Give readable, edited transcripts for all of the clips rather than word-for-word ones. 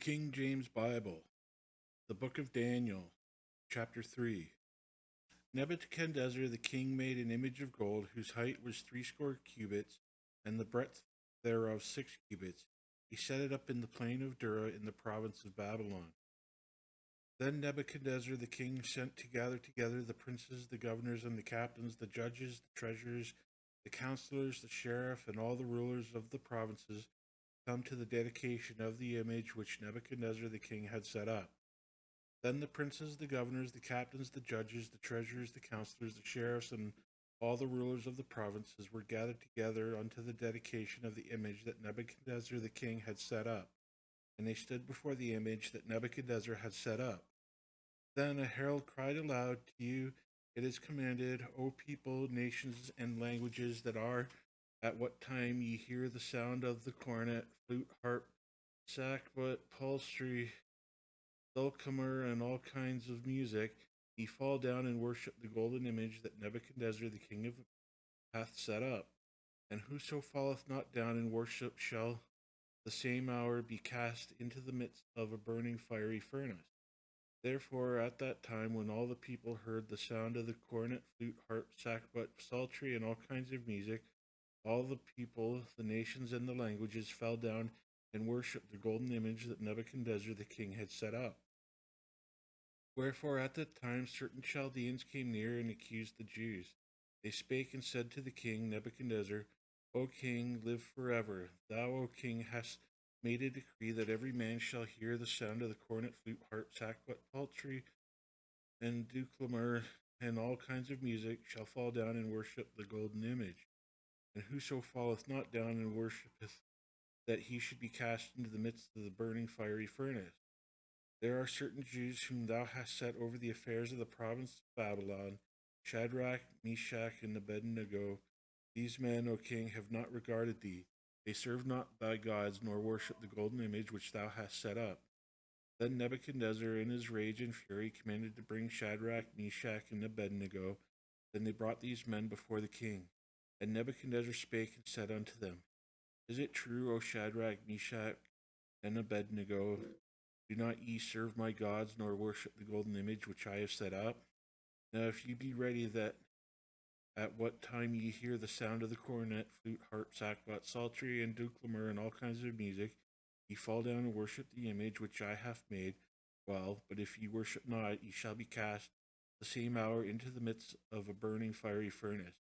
King James Bible, the book of Daniel, chapter 3. Nebuchadnezzar the king made an image of gold whose height was threescore cubits, and the breadth thereof 6 cubits. He set it up in the plain of Dura in the province of Babylon. Then Nebuchadnezzar the king sent to gather together the princes, the governors, and the captains, the judges, the treasurers, the counselors, the sheriff, and all the rulers of the provinces, come to the dedication of the image which Nebuchadnezzar the king had set up. Then the princes, the governors, the captains, the judges, the treasurers, the counselors, the sheriffs, and all the rulers of the provinces were gathered together unto the dedication of the image that Nebuchadnezzar the king had set up. And they stood before the image that Nebuchadnezzar had set up. Then a herald cried aloud, To you it is commanded, O people, nations, and languages that are, at what time ye hear the sound of the cornet, flute, harp, sackbut, psaltery, dulcimer, and all kinds of music, ye fall down and worship the golden image that Nebuchadnezzar the king of hath set up. And whoso falleth not down and worship shall the same hour be cast into the midst of a burning fiery furnace. Therefore, at that time, when all the people heard the sound of the cornet, flute, harp, sackbut, psaltery, and all kinds of music, all the people, the nations, and the languages fell down and worshipped the golden image that Nebuchadnezzar the king had set up. Wherefore at that time certain Chaldeans came near and accused the Jews. They spake and said to the king Nebuchadnezzar, O king, live forever. Thou, O king, hast made a decree that every man shall hear the sound of the cornet, flute, harp, sackbut, psaltery, and dulcimer, and all kinds of music, shall fall down and worship the golden image. And whoso falleth not down and worshipeth, that he should be cast into the midst of the burning fiery furnace. There are certain Jews whom thou hast set over the affairs of the province of Babylon, Shadrach, Meshach, and Abednego. These men, O king, have not regarded thee. They serve not thy gods, nor worship the golden image which thou hast set up. Then Nebuchadnezzar, in his rage and fury, commanded to bring Shadrach, Meshach, and Abednego. Then they brought these men before the king. And Nebuchadnezzar spake and said unto them, Is it true, O Shadrach, Meshach, and Abednego, do not ye serve my gods, nor worship the golden image which I have set up? Now if ye be ready that at what time ye hear the sound of the cornet, flute, harp, sackbut, psaltery, and dulcimer, and all kinds of music, ye fall down and worship the image which I have made, well, but if ye worship not, ye shall be cast the same hour into the midst of a burning fiery furnace.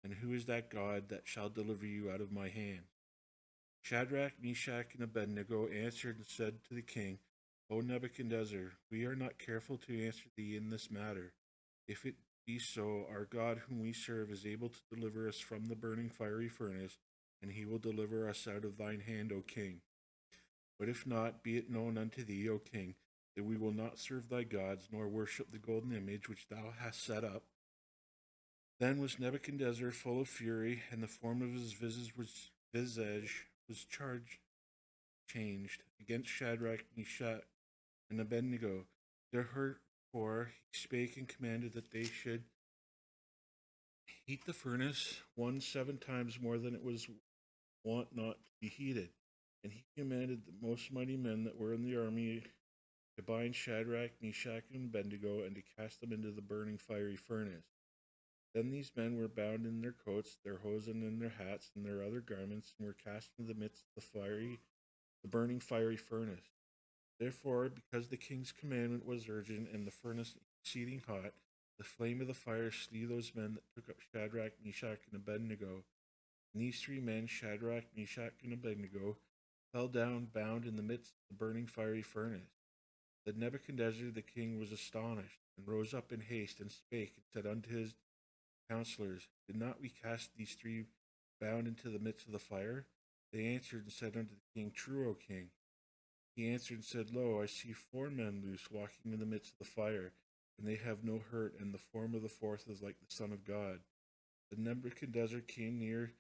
And who is that God that shall deliver you out of my hand? Shadrach, Meshach, and Abednego answered and said to the king, O Nebuchadnezzar, we are not careful to answer thee in this matter. If it be so, our God whom we serve is able to deliver us from the burning fiery furnace, and he will deliver us out of thine hand, O king. But if not, be it known unto thee, O king, that we will not serve thy gods, nor worship the golden image which thou hast set up. Then was Nebuchadnezzar full of fury, and the form of his visage was changed against Shadrach, Meshach, and Abednego. Therefore he spake and commanded that they should heat the furnace 7 times more than it was wont not to be heated. And he commanded the most mighty men that were in the army to bind Shadrach, Meshach, and Abednego, and to cast them into the burning fiery furnace. Then these men were bound in their coats, their hosen, and their hats, and their other garments, and were cast into the midst of the burning fiery furnace. Therefore, because the king's commandment was urgent, and the furnace exceeding hot, the flame of the fire slew those men that took up Shadrach, Meshach, and Abednego. And these 3 men, Shadrach, Meshach, and Abednego, fell down bound in the midst of the burning fiery furnace. Then Nebuchadnezzar the king was astonished, and rose up in haste, and spake, and said unto his counselors, Did not we cast these 3 bound into the midst of the fire? They answered and said unto the king, True, O king. He answered and said, Lo, I see 4 men loose walking in the midst of the fire, and they have no hurt, and the form of the 4th is like the Son of God. Then Nebuchadnezzar came near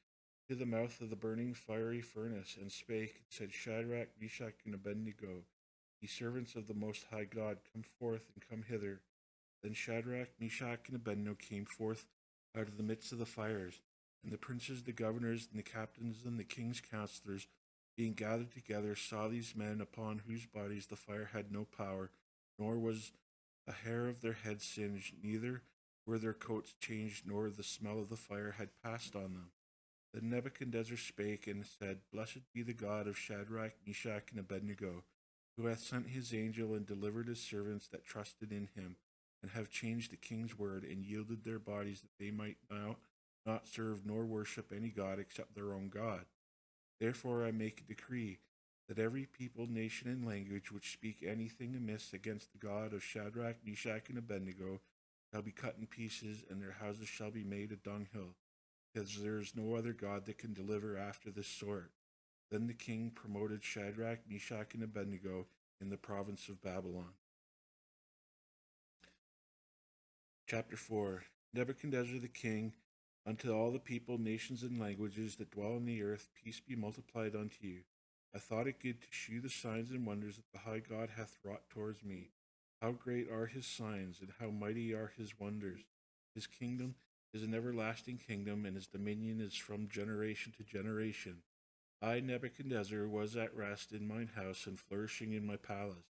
to the mouth of the burning fiery furnace, and spake, and said, Shadrach, Meshach, and Abednego, ye servants of the Most High God, come forth and come hither. Then Shadrach, Meshach, and Abednego came forth out of the midst of the fires, and the princes, the governors, and the captains, and the king's counselors being gathered together, saw these men upon whose bodies the fire had no power, nor was a hair of their head singed, neither were their coats changed, nor the smell of the fire had passed on them. Then Nebuchadnezzar spake and said, Blessed be the God of Shadrach, Meshach, and Abednego, who hath sent his angel and delivered his servants that trusted in him, and have changed the king's word, and yielded their bodies that they might now not serve nor worship any god except their own God. Therefore I make a decree that every people, nation, and language which speak anything amiss against the God of Shadrach, Meshach, and Abednego shall be cut in pieces, and their houses shall be made a dunghill, because there is no other God that can deliver after this sort. Then the king promoted Shadrach, Meshach, and Abednego in the province of Babylon. Chapter 4. Nebuchadnezzar the king, unto all the people, nations, and languages that dwell on the earth, peace be multiplied unto you. I thought it good to shew the signs and wonders that the high God hath wrought towards me. How great are his signs, and how mighty are his wonders. His kingdom is an everlasting kingdom, and his dominion is from generation to generation. I, Nebuchadnezzar, was at rest in mine house, and flourishing in my palace.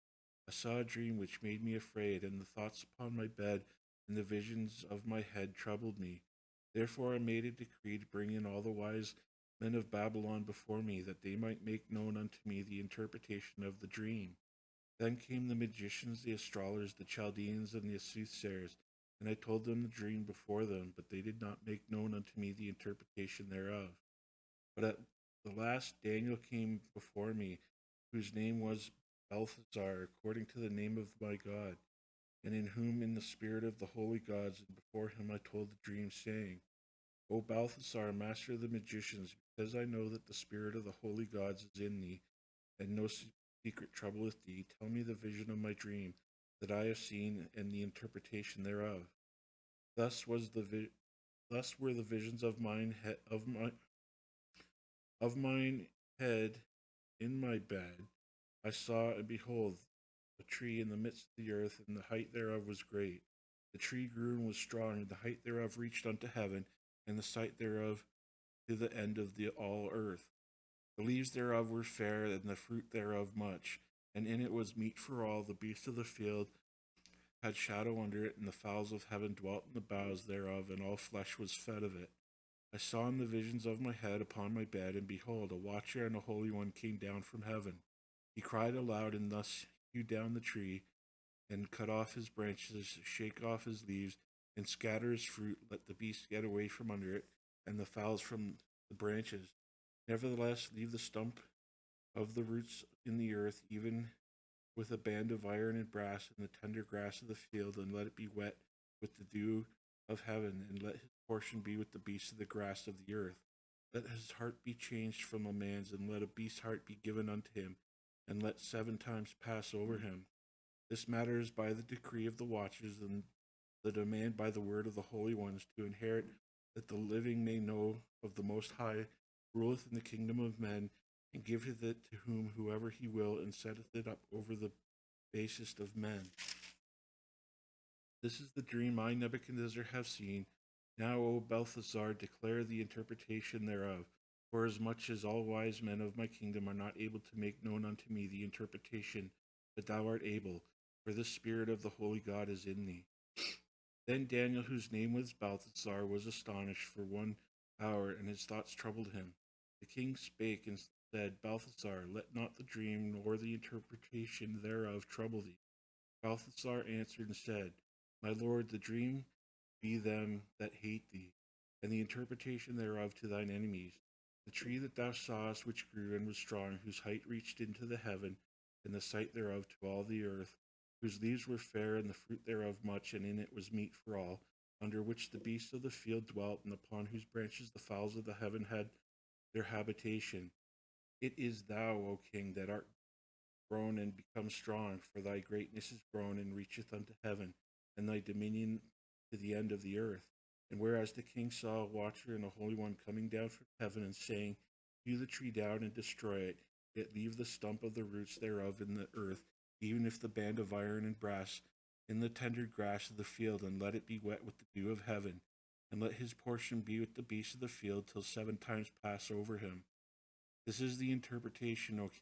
I saw a dream which made me afraid, and the thoughts upon my bed and the visions of my head troubled me. Therefore I made a decree to bring in all the wise men of Babylon before me, that they might make known unto me the interpretation of the dream. Then came the magicians, the astrologers, the Chaldeans, and the soothsayers, and I told them the dream before them, but they did not make known unto me the interpretation thereof. But at the last Daniel came before me, whose name was Belteshazzar, according to the name of my God, and in whom in the spirit of the holy gods, and before him I told the dream, saying, O Balthasar, master of the magicians, because I know that the spirit of the holy gods is in thee, and no secret troubleth thee, tell me the vision of my dream that I have seen, and the interpretation thereof. Thus thus were the visions of mine head in my bed. I saw, and behold, a tree in the midst of the earth, and the height thereof was great. The tree grew and was strong, and the height thereof reached unto heaven, and the sight thereof to the end of the all earth. The leaves thereof were fair, and the fruit thereof much, and in it was meat for all. The beasts of the field had shadow under it, and the fowls of heaven dwelt in the boughs thereof, and all flesh was fed of it. I saw in the visions of my head upon my bed, and behold, a watcher and a holy one came down from heaven. He cried aloud, and thus hewed down the tree, and cut off his branches, shake off his leaves, and scatter his fruit. Let the beasts get away from under it, and the fowls from the branches. Nevertheless, leave the stump of the roots in the earth, even with a band of iron and brass, and the tender grass of the field, and let it be wet with the dew of heaven, and let his portion be with the beasts of the grass of the earth. Let his heart be changed from a man's, and let a beast's heart be given unto him, and let 7 times pass over him. This matter is by the decree of the watchers, and the demand by the word of the holy ones, to inherit, that the living may know of the Most High, ruleth in the kingdom of men, and giveth it to whoever he will, and setteth it up over the basest of men. This is the dream I, Nebuchadnezzar, have seen. Now, O Belteshazzar, declare the interpretation thereof. For as much as all wise men of my kingdom are not able to make known unto me the interpretation, that thou art able, for the spirit of the holy God is in thee. Then Daniel, whose name was Balthasar, was astonished for 1 hour, and his thoughts troubled him. The king spake and said, Balthasar, let not the dream nor the interpretation thereof trouble thee. Balthasar answered and said, My lord, the dream be them that hate thee, and the interpretation thereof to thine enemies. The tree that thou sawest, which grew and was strong, whose height reached into the heaven, and the sight thereof to all the earth, whose leaves were fair, and the fruit thereof much, and in it was meat for all, under which the beasts of the field dwelt, and upon whose branches the fowls of the heaven had their habitation. It is thou, O king, that art grown and become strong, for thy greatness is grown and reacheth unto heaven, and thy dominion to the end of the earth. And whereas the king saw a watcher and a holy one coming down from heaven, and saying, Hew the tree down and destroy it, yet leave the stump of the roots thereof in the earth, even if the band of iron and brass in the tender grass of the field, and let it be wet with the dew of heaven, and let his portion be with the beasts of the field till 7 times pass over him. This is the interpretation, O king.